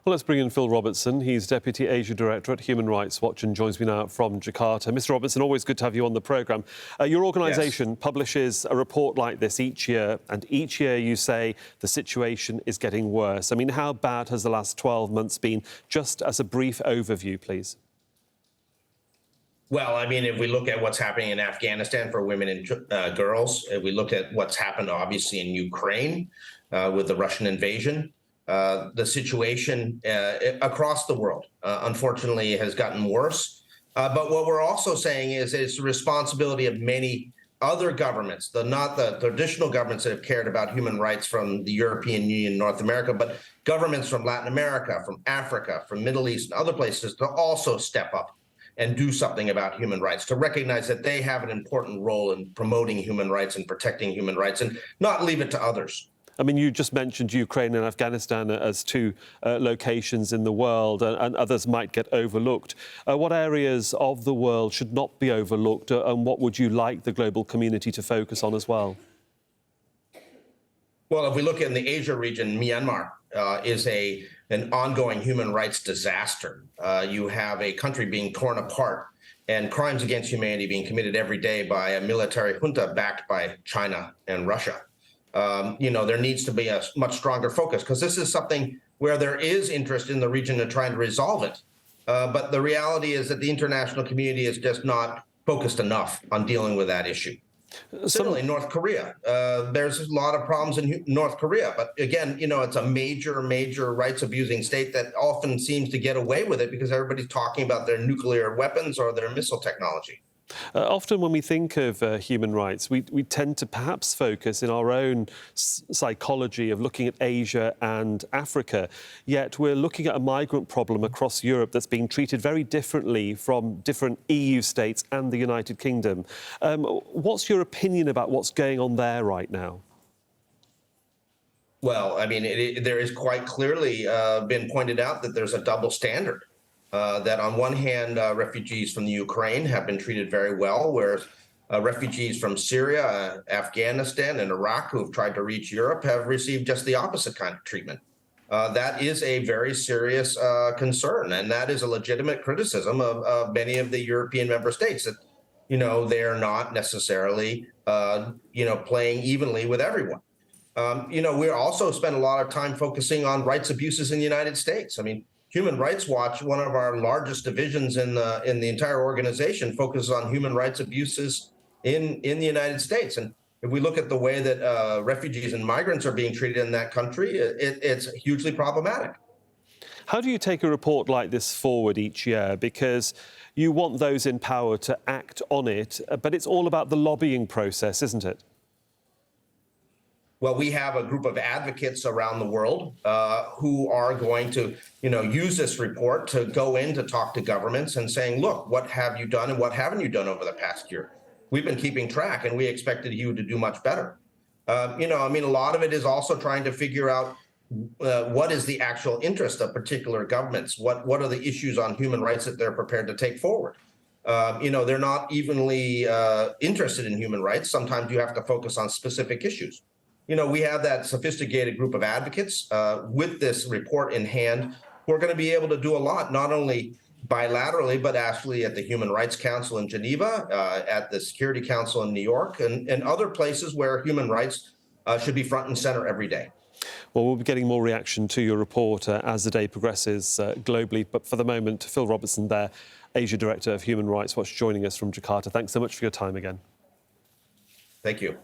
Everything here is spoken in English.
Well, let's bring in Phil Robertson. He's Deputy Asia Director at Human Rights Watch and joins me now from Jakarta. Mr. Robertson, always good to have you on the programme. Your organisation publishes a report like this each year, and each year you say the situation is getting worse. I mean, how bad has the last 12 months been? Just as a brief overview, please. Well, I mean, if we look at what's happening in Afghanistan for women and girls, if we look at what's happened, obviously, in Ukraine with the Russian invasion, the situation across the world, unfortunately, has gotten worse. But what we're also saying is it's the responsibility of many other governments, not the traditional governments that have cared about human rights from the European Union, North America, but governments from Latin America, from Africa, from Middle East, and other places to also step up and do something about human rights, to recognize that they have an important role in promoting human rights and protecting human rights, and not leave it to others. I mean, you just mentioned Ukraine and Afghanistan as two locations in the world, and others might get overlooked. What areas of the world should not be overlooked, and what would you like the global community to focus on as well? Well, if we look in the Asia region, Myanmar is an ongoing human rights disaster. You have a country being torn apart and crimes against humanity being committed every day by a military junta backed by China and Russia. There needs to be a much stronger focus, because this is something where there is interest in the region in trying to resolve it. But the reality is that the international community is just not focused enough on dealing with that issue. Similarly, North Korea, there's a lot of problems in North Korea. But again, it's a major rights abusing state that often seems to get away with it because everybody's talking about their nuclear weapons or their missile technology. Often when we think of human rights, we tend to perhaps focus in our own psychology of looking at Asia and Africa, yet we're looking at a migrant problem across Europe that's being treated very differently from different EU states and the United Kingdom. What's your opinion about what's going on there right now? Well, I mean, there is quite clearly been pointed out that there's a double standard. That on one hand, refugees from the Ukraine have been treated very well, whereas refugees from Syria, Afghanistan, and Iraq who have tried to reach Europe have received just the opposite kind of treatment. That is a very serious concern, and that is a legitimate criticism of many of the European member states, that, they are not necessarily, playing evenly with everyone. We also spend a lot of time focusing on rights abuses in the United States. I mean, Human Rights Watch, one of our largest divisions in the entire organization, focuses on human rights abuses in the United States. And if we look at the way that refugees and migrants are being treated in that country, it's hugely problematic. How do you take a report like this forward each year? Because you want those in power to act on it, but it's all about the lobbying process, isn't it? Well, we have a group of advocates around the world who are going to, use this report to go in to talk to governments and saying, look, what have you done and what haven't you done over the past year? We've been keeping track, and we expected you to do much better. A lot of it is also trying to figure out what is the actual interest of particular governments? What are the issues on human rights that they're prepared to take forward? They're not evenly interested in human rights. Sometimes you have to focus on specific issues. We have that sophisticated group of advocates with this report in hand who are going to be able to do a lot, not only bilaterally, but actually at the Human Rights Council in Geneva, at the Security Council in New York, and other places where human rights should be front and center every day. Well, we'll be getting more reaction to your report as the day progresses globally. But for the moment, Phil Robertson there, Asia Director of Human Rights Watch, joining us from Jakarta. Thanks so much for your time again. Thank you.